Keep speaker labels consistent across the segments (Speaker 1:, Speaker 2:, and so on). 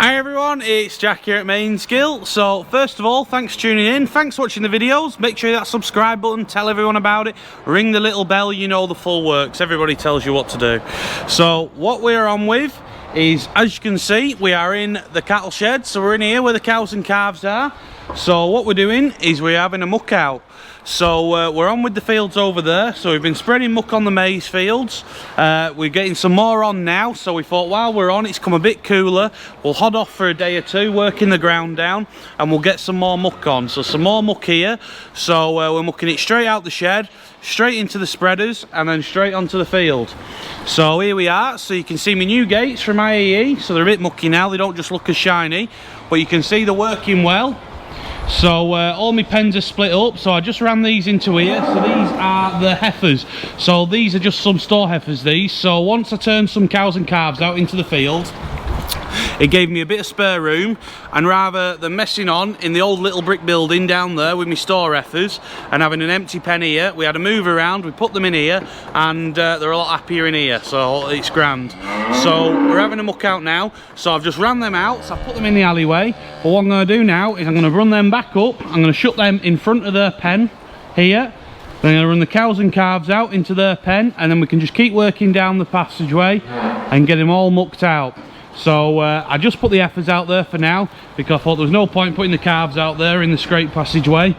Speaker 1: Hi everyone, it's Jack here at Mainsgill. So first of all, thanks for tuning in, thanks for watching the videos. Make sure you hit that subscribe button, tell everyone about it, ring the little bell, you know the full works, everybody tells you what to do. So what we're on with is, as you can see, we are in the cattle shed. So we're in here where the cows and calves are. So what we're doing is we're having a muck out. So we're on with the fields over there. So we've been spreading muck on the maize fields. We're getting some more on now. So we thought while we're on, it's come a bit cooler, we'll hold off for a day or two, working the ground down, and we'll get some more muck on. So some more muck here. So we're mucking it straight out the shed, straight into the spreaders, and then straight onto the field. So here we are. So you can see my new gates from IEE. So they're a bit mucky now, they don't just look as shiny, but you can see they're working well. So all my pens are split up, so I just ran these into here. So these are the heifers, so these are just some store heifers, these. So once I turned some cows and calves out into the field, it gave me a bit of spare room, and rather than messing on in the old little brick building down there with my store heifers and having an empty pen here, we had to move around, we put them in here, and they're a lot happier in here, so it's grand. So we're having a muck out now, so I've just ran them out, so I put them in the alleyway. But what I'm going to do now is I'm going to run them back up, I'm going to shut them in front of their pen here. Then I'm going to run the cows and calves out into their pen, and then we can just keep working down the passageway and get them all mucked out. So I just put the heifers out there for now, because I thought there was no point putting the calves out there in the scrape passageway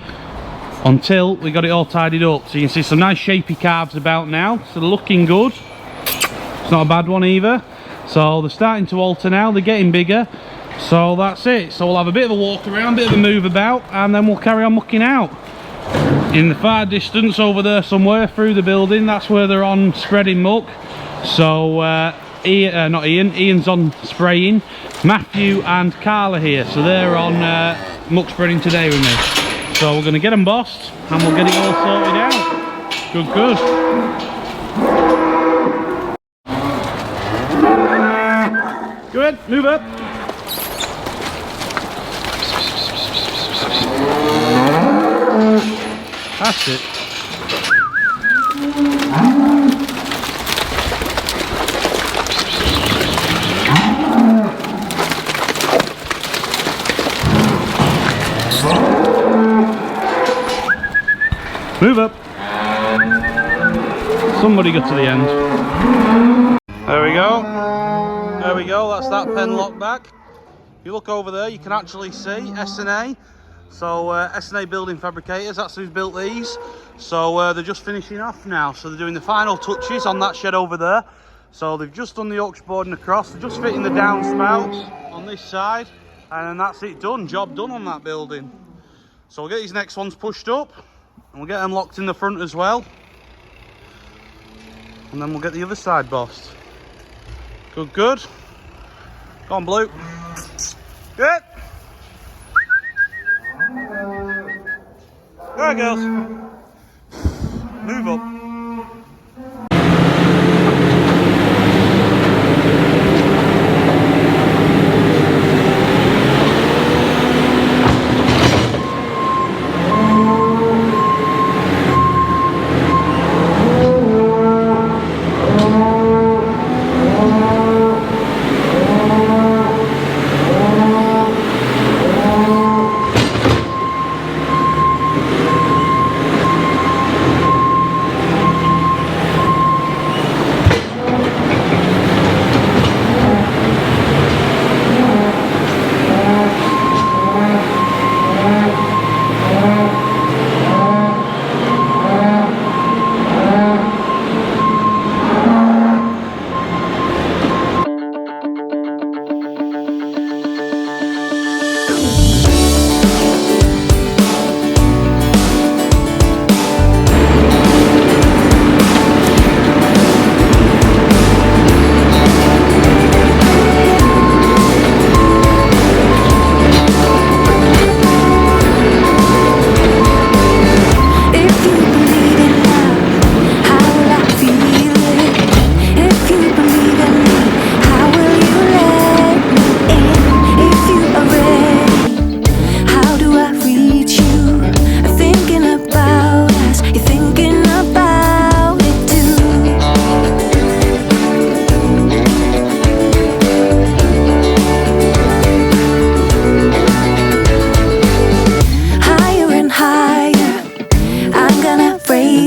Speaker 1: until we got it all tidied up. So you can see some nice shapy calves about now, so they're looking good. It's not a bad one either. So they're starting to alter now, they're getting bigger. So that's it. So we'll have a bit of a walk around, bit of a move about, and then we'll carry on mucking out. In the far distance over there somewhere through the building, that's where they're on spreading muck. So Ian's on spraying. Matthew and Carla here, so they're on muck spreading today with me. So we're going to get them bossed and we'll get it all sorted out. Good, good. Go ahead, move up. That's it. Move up. Somebody got to the end. There we go. There we go. That's that pen locked back. If you look over there, you can actually see S&A. So S&A Building Fabricators, that's who's built these. So they're just finishing off now. So they're doing the final touches on that shed over there. So they've just done the Yorkshire boarding across. They're just fitting the downspouts on this side. And then that's it done. Job done on that building. So we'll get these next ones pushed up. And we'll get them locked in the front as well. And then we'll get the other side bossed. Good, good. Go on, Blue. Good. All right, girls. Move up.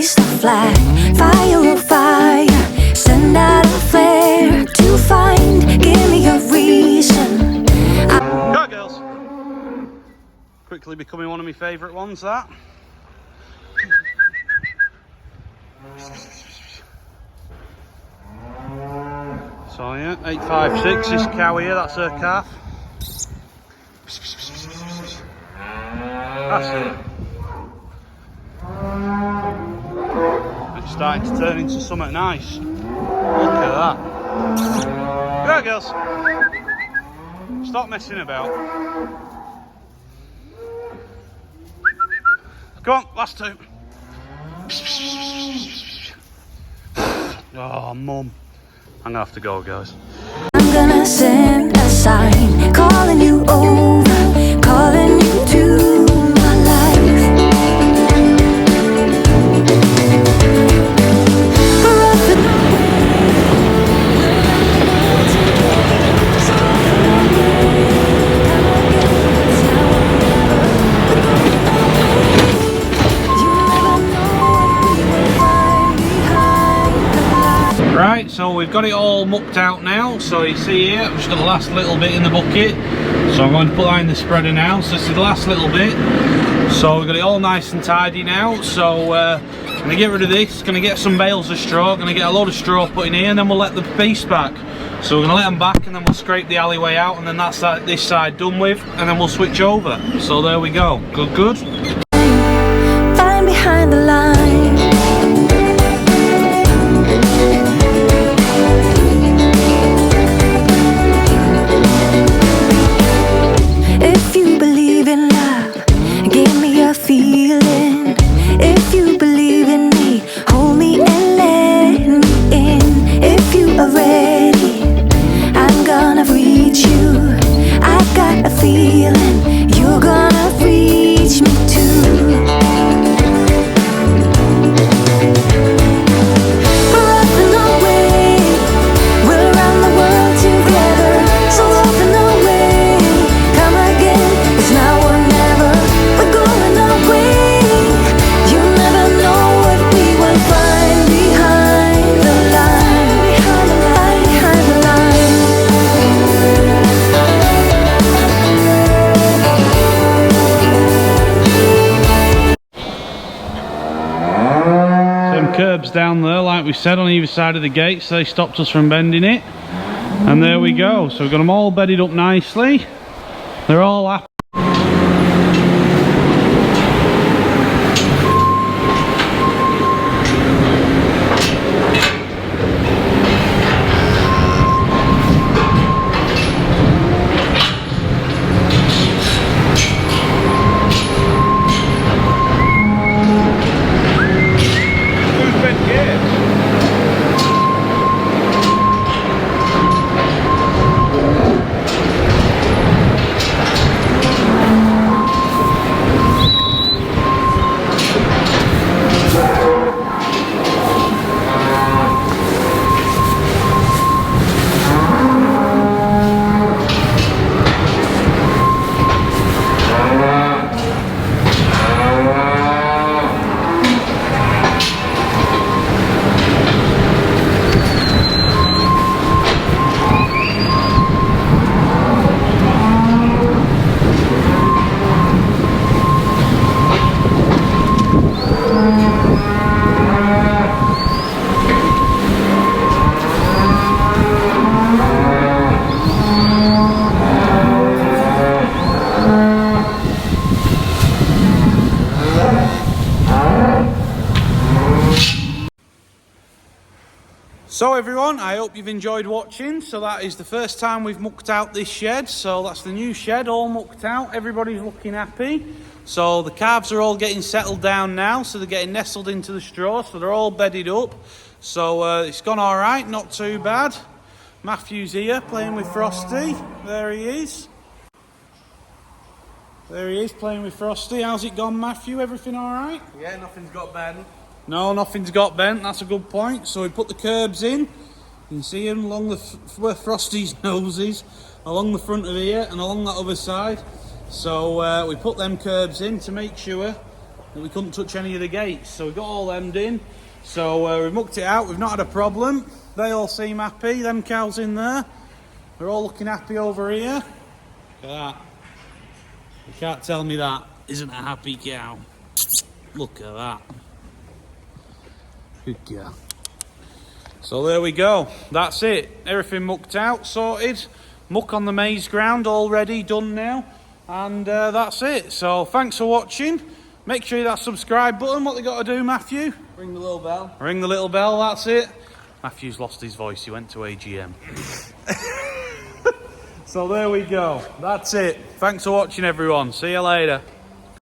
Speaker 2: raise the flag. Fire on fire, send out a flare to find. Give me a reason.
Speaker 1: Go girls. Quickly becoming one of my favourite ones, that. So yeah, 856, this cow here, that's her calf. That's it. It's starting to turn into something nice. Look at that. Go girls. Stop messing about. Come on, last two. Oh, mum. I'm gonna have to go, guys.
Speaker 2: I'm gonna send a sign, calling you over, calling you to my life.
Speaker 1: Right, so we've got it all mucked out now. So you see here, I've just got the last little bit in the bucket. So I'm going to put that in the spreader now. So this is the last little bit. So we've got it all nice and tidy now. So I'm going to get rid of this, going to get some bales of straw, going to get a load of straw put in here, and then we'll let the beast back. So we're going to let them back, and then we'll scrape the alleyway out, and then that's this side done with, and then we'll switch over. So there we go. Good.
Speaker 2: Find behind the line. If you believe in love, give me a feeling. If you believe in me, hold me and let me in. If you are ready, I'm gonna reach you. I've got a feeling you're gonna reach me too. We're up and away, we're around the world together. So up and away, come again, 'cause now or never, we're going away. You never know what we will find behind the line, behind the line, behind the line.
Speaker 1: Some curbs down there, like we said, on either side of the gate, so they stopped us from bending it. And there we go. So we've got them all bedded up nicely. They're all happy. So everyone, I hope you've enjoyed watching. So that is the first time we've mucked out this shed. So that's the new shed, all mucked out. Everybody's looking happy. So the calves are all getting settled down now. So they're getting nestled into the straw. So they're all bedded up. So it's gone all right, not too bad. Matthew's here playing with Frosty. There he is. There he is playing with Frosty. How's it gone, Matthew? Everything all right?
Speaker 3: Yeah, nothing's got bent.
Speaker 1: No, nothing's got bent. That's a good point. So we put the curbs in. You can see them along where Frosty's nose is, along the front of here and along that other side. So we put them curbs in to make sure that we couldn't touch any of the gates, so we got all them in. So we've mucked it out, we've not had a problem. They all seem happy, them cows in there. They're all looking happy over here. Look at that. You can't tell me that isn't a happy cow. Look at that. Good girl. So there we go. That's it. Everything mucked out, sorted. Muck on the maize ground already done now. And that's it. So thanks for watching. Make sure you hit that subscribe button. What they got to do, Matthew?
Speaker 3: Ring the little bell.
Speaker 1: Ring the little bell, that's it. Matthew's lost his voice, he went to AGM. So there we go. That's it. Thanks for watching, everyone. See you later.